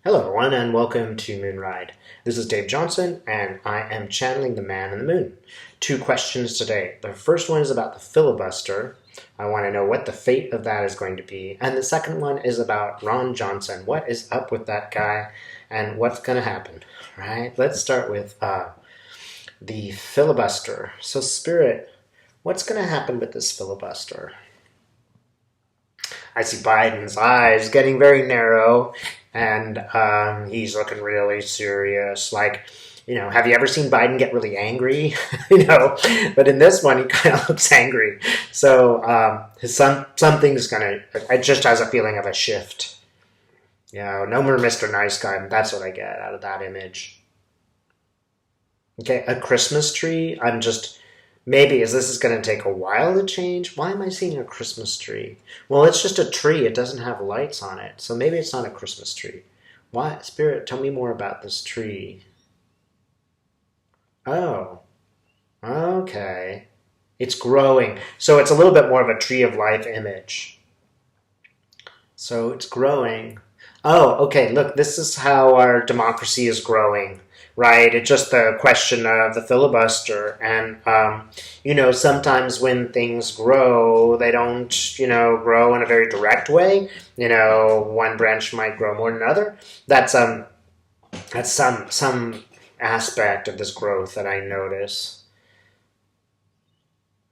Hello everyone and welcome to Moonride. This is Dave Johnson and I am channeling the man in the moon. Two questions today. The first one is about the filibuster. I want to know what the fate of that is going to be. And the second one is about Ron Johnson. What is up with that guy and what's going to happen? Right? Let's start with the filibuster. So Spirit, what's going to happen with this filibuster? I see Biden's eyes getting very narrow, and he's looking really serious. Have you ever seen Biden get really angry? But in this one, he kind of looks angry. So something's gonna. It just has a feeling of a shift. No more Mr. Nice Guy. That's what I get out of that image. Okay, a Christmas tree. Maybe as this is going to take a while to change. Why am I seeing a Christmas tree? Well, it's just a tree. It doesn't have lights on it. So maybe it's not a Christmas tree. Why? Spirit, tell me more about this tree. Oh, okay. It's growing. So it's a little bit more of a tree of life image. So it's growing. Oh, okay. Look, this is how our democracy is growing. Right, it's just the question of the filibuster, and sometimes when things grow, they don't, grow in a very direct way. One branch might grow more than another. That's some aspect of this growth that I notice.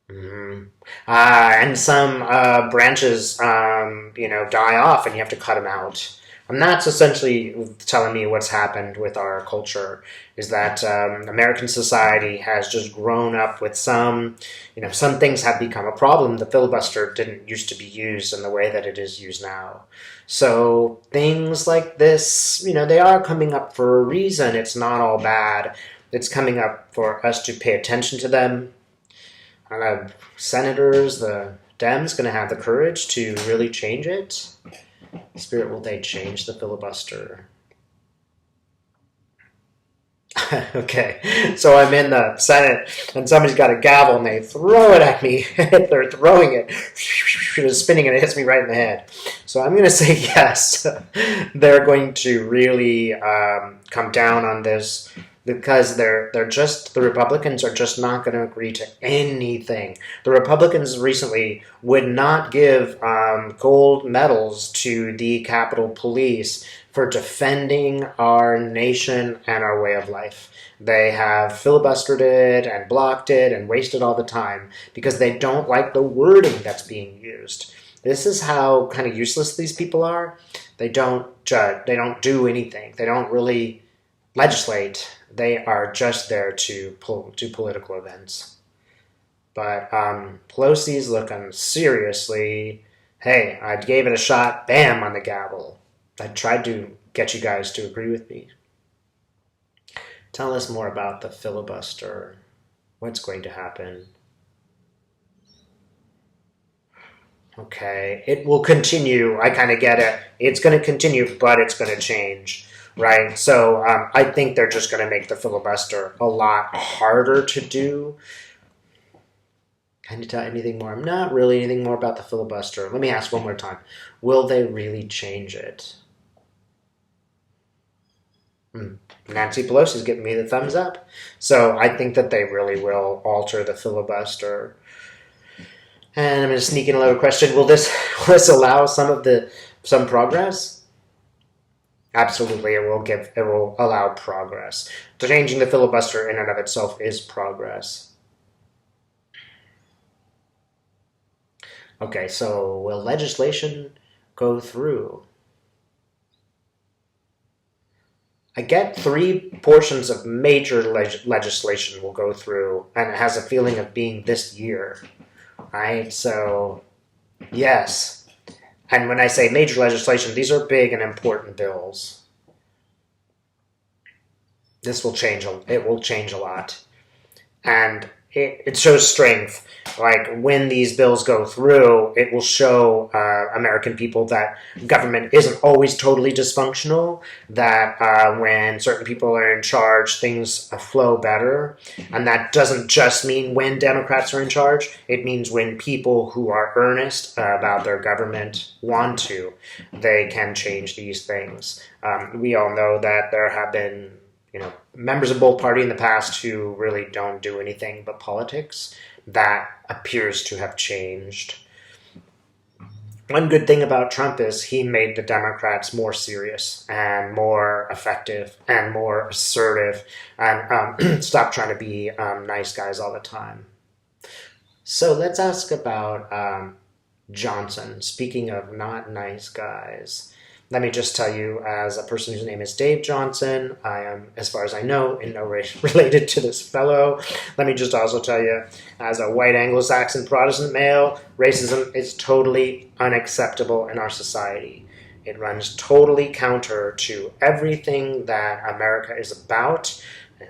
And some branches, die off, and you have to cut them out. And that's essentially telling me what's happened with our culture, is that American society has just grown up with some things have become a problem. The filibuster didn't used to be used in the way that it is used now. So things like this, they are coming up for a reason. It's not all bad. It's coming up for us to pay attention to them. Senators, the Dems, going to have the courage to really change it. Spirit, will they change the filibuster? Okay, so I'm in the Senate, and somebody's got a gavel, and they throw it at me. They're throwing it. It's spinning, and it hits me right in the head. So I'm going to say yes. They're going to really come down on this, because the Republicans are just not going to agree to anything. The Republicans recently would not give gold medals to the Capitol Police for defending our nation and our way of life. They have filibustered it and blocked it and wasted all the time because they don't like the wording that's being used. This is how kind of useless these people are. They don't judge. They don't do anything. They don't really legislate. They are just there to do political events. But Pelosi's looking seriously. Hey, I gave it a shot. Bam, on the gavel. I tried to get you guys to agree with me. Tell us more about the filibuster. What's going to happen? Okay, it will continue. I kind of get it. It's going to continue, but it's going to change. Right, so I think they're just going to make the filibuster a lot harder to do. Can you tell anything more? Not really anything more about the filibuster. Let me ask one more time. Will they really change it? Nancy Pelosi's giving me the thumbs up. So I think that they really will alter the filibuster. And I'm going to sneak in a little question. Will this allow some progress? Absolutely, it will allow progress. Changing the filibuster in and of itself is progress. Okay, so will legislation go through? I get 3 portions of major legislation will go through, and it has a feeling of being this year. Right, so yes. And when I say major legislation, these are big and important bills. This will change. It will change a lot. And it shows strength. Like when these bills go through, it will show American people that government isn't always totally dysfunctional, that when certain people are in charge, things flow better. And that doesn't just mean when Democrats are in charge. It means when people who are earnest about their government want to, they can change these things. We all know that there have been members of both parties in the past who really don't do anything but politics. That appears to have changed. One good thing about Trump is he made the Democrats more serious and more effective and more assertive and stop trying to be nice guys all the time. So let's ask about Johnson. Speaking of not nice guys, let me just tell you, as a person whose name is Dave Johnson, I am, as far as I know, in no way related to this fellow. Let me just also tell you, as a white Anglo-Saxon Protestant male, racism is totally unacceptable in our society. It runs totally counter to everything that America is about.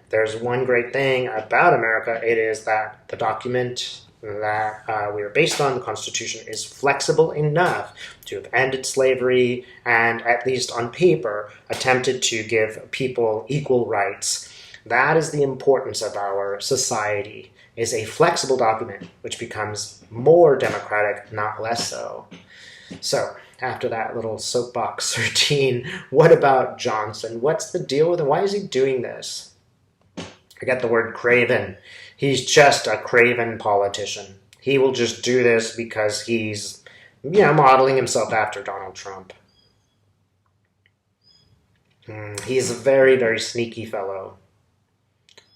There's one great thing about America. It is that the document that we are based on, the Constitution, is flexible enough to have ended slavery and, at least on paper, attempted to give people equal rights. That is the importance of our society, is a flexible document which becomes more democratic, not less so. So, after that little soapbox routine, what about Johnson? What's the deal with him? Why is he doing this? I get the word craven. He's just a craven politician. He will just do this because he's, modeling himself after Donald Trump. He's a very, very sneaky fellow.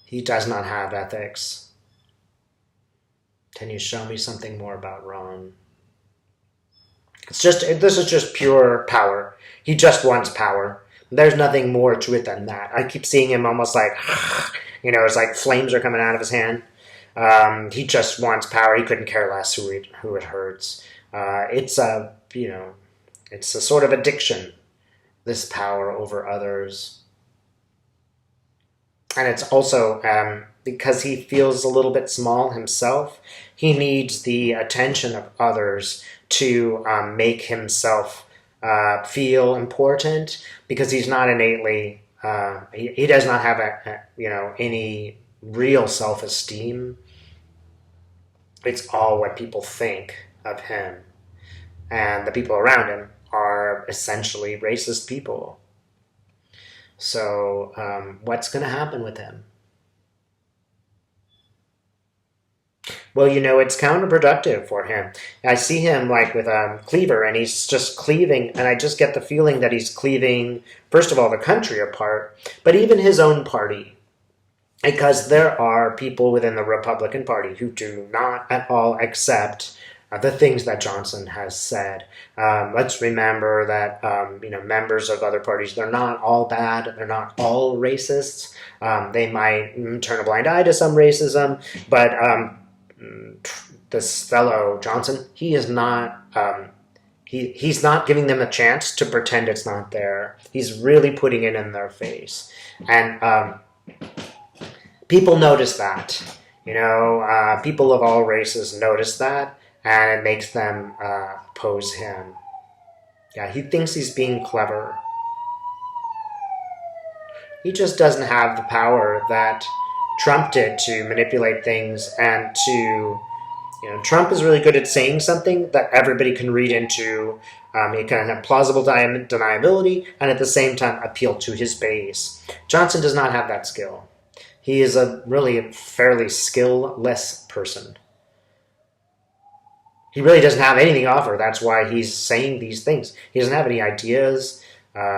He does not have ethics. Can you show me something more about Ron? This is just pure power. He just wants power. There's nothing more to it than that. I keep seeing him almost like, it's like flames are coming out of his hand. He just wants power. He couldn't care less who it hurts. It's a sort of addiction, this power over others. And it's also because he feels a little bit small himself. He needs the attention of others to make himself feel important, because he's not innately, he does not have any real self-esteem. It's all what people think of him. And the people around him are essentially racist people. So what's going to happen with him? Well, it's counterproductive for him. I see him like with a cleaver, and he's just cleaving, and I just get the feeling that he's cleaving, first of all, the country apart, but even his own party. Because there are people within the Republican Party who do not at all accept the things that Johnson has said. Let's remember that members of other parties, they're not all bad. They're not all racists. They might turn a blind eye to some racism, but this fellow Johnson, he is not. He's not giving them a chance to pretend it's not there. He's really putting it in their face, and people notice that. People of all races notice that, and it makes them oppose him. Yeah, he thinks he's being clever. He just doesn't have the power that Trump did to manipulate things and to, Trump is really good at saying something that everybody can read into. He can have plausible deniability and at the same time appeal to his base. Johnson does not have that skill. He is a really fairly skill-less person. He really doesn't have anything to offer. That's why he's saying these things. He doesn't have any ideas.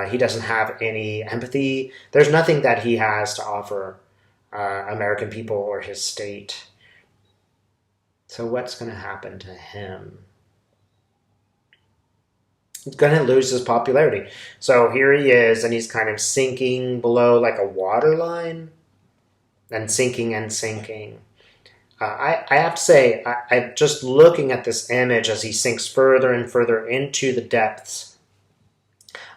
He doesn't have any empathy. There's nothing that he has to offer American people or his state. So what's going to happen to him? He's going to lose his popularity. So here he is, and he's kind of sinking below like a waterline, and sinking and sinking. I have to say, I just looking at this image as he sinks further and further into the depths,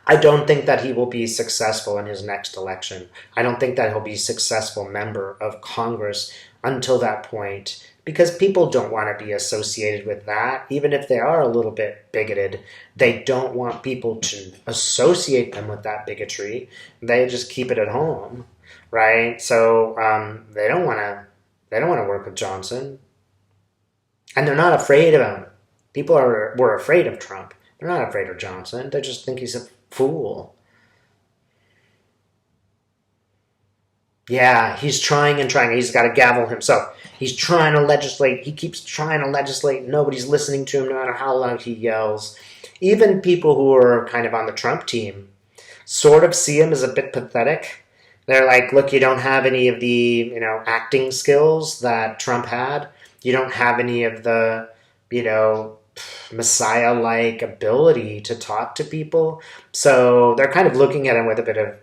I don't think that he will be successful in his next election. I don't think that he'll be a successful member of Congress until that point, because people don't want to be associated with that. Even if they are a little bit bigoted, they don't want people to associate them with that bigotry. They just keep it at home, right? So they don't want to work with Johnson, and they're not afraid of him. People were afraid of Trump. They're not afraid of Johnson. They just think he's a fool. Yeah, he's trying and trying. He's got to gavel himself. He's trying to legislate. He keeps trying to legislate. Nobody's listening to him, no matter how loud he yells. Even people who are kind of on the Trump team sort of see him as a bit pathetic. They're like, look, you don't have any of the, acting skills that Trump had. You don't have any of the, Messiah-like ability to talk to people. So they're kind of looking at him with a bit of,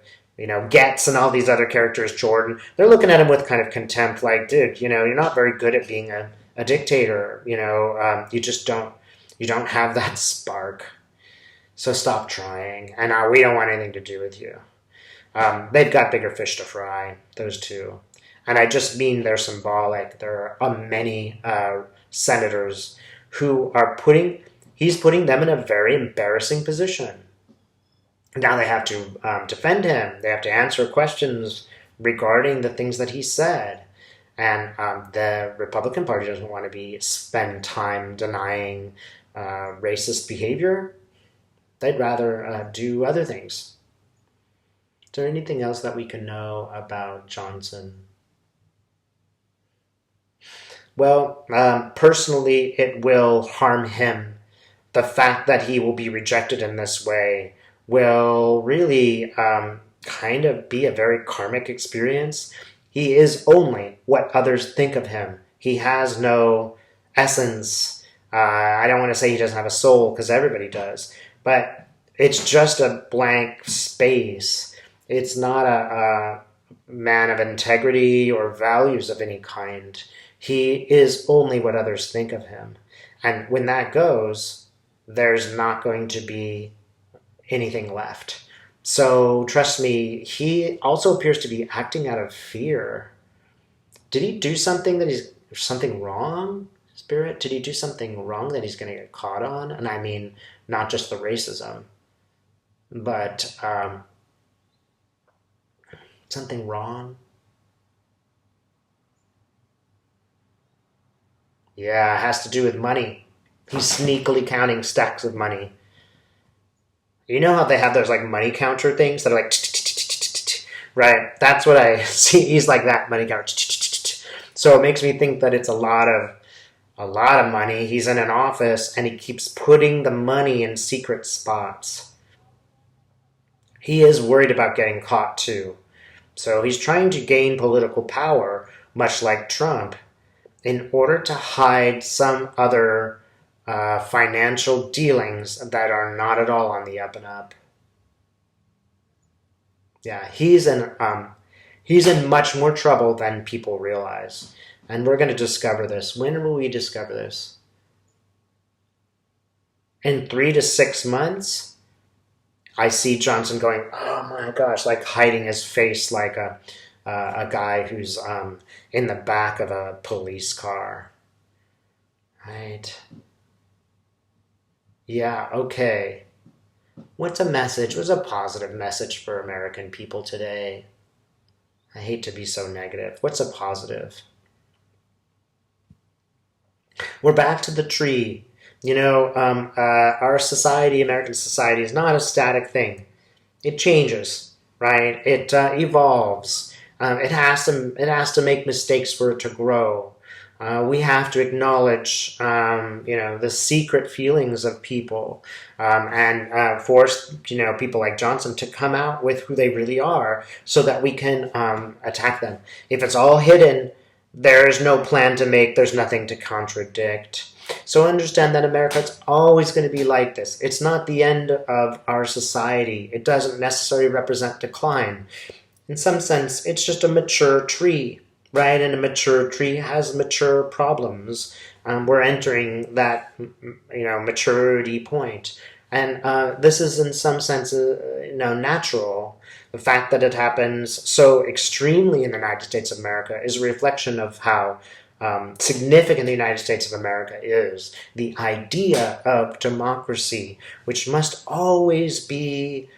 Getz and all these other characters, Jordan. They're looking at him with kind of contempt, like, dude, you're not very good at being a dictator. You just you don't have that spark. So stop trying. And we don't want anything to do with you. They've got bigger fish to fry, those two. And I just mean they're symbolic. There are many senators who are he's putting them in a very embarrassing position. Now they have to defend him. They have to answer questions regarding the things that he said. And the Republican Party doesn't want to spend time denying racist behavior. They'd rather do other things. Is there anything else that we can know about Johnson? Well, personally, it will harm him. The fact that he will be rejected in this way will really kind of be a very karmic experience. He is only what others think of him. He has no essence. I don't want to say he doesn't have a soul, because everybody does. But it's just a blank space. It's not a man of integrity or values of any kind. He is only what others think of him. And when that goes, there's not going to be anything left. So trust me, he also appears to be acting out of fear. Did he do something something wrong, Spirit? Did he do something wrong that he's going to get caught on? And I mean, not just the racism, but something wrong. Yeah, it has to do with money. He's sneakily counting stacks of money. You know how they have those like money counter things that are like, right? That's what I see. He's like that money counter. So it makes me think that it's a lot of money. He's in an office and he keeps putting the money in secret spots. He is worried about getting caught too. So he's trying to gain political power, much like Trump, in order to hide some other financial dealings that are not at all on the up and up. Yeah, he's in much more trouble than people realize. And we're going to discover this. When will we discover this? In 3 to 6 months, I see Johnson going, oh my gosh, like hiding his face like a guy who's in the back of a police car. Right? Yeah, okay. What's a message? What's a positive message for American people today? I hate to be so negative. What's a positive? We're back to the tree. Our society, American society, is not a static thing. It changes, right? It evolves. It has to make mistakes for it to grow. We have to acknowledge, the secret feelings of people, and force, people like Johnson to come out with who they really are, so that we can attack them. If it's all hidden, there's no plan to make. There's nothing to contradict. So understand that America is always going to be like this. It's not the end of our society. It doesn't necessarily represent decline. In some sense, it's just a mature tree, right? And a mature tree has mature problems. We're entering that, maturity point. And this is in some sense, natural. The fact that it happens so extremely in the United States of America is a reflection of how significant the United States of America is. The idea of democracy, which must always be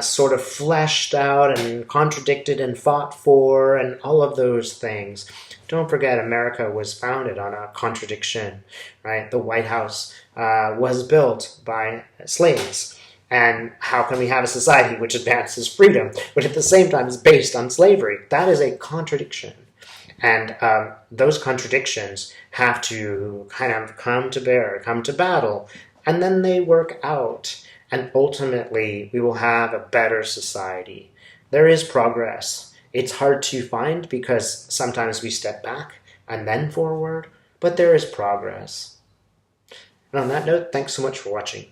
sort of fleshed out and contradicted and fought for and all of those things. Don't forget, America was founded on a contradiction, right? The White House was built by slaves. And how can we have a society which advances freedom, but at the same time is based on slavery? That is a contradiction. And those contradictions have to kind of come to bear, come to battle, and then they work out. And ultimately, we will have a better society. There is progress. It's hard to find because sometimes we step back and then forward, but there is progress. And on that note, thanks so much for watching.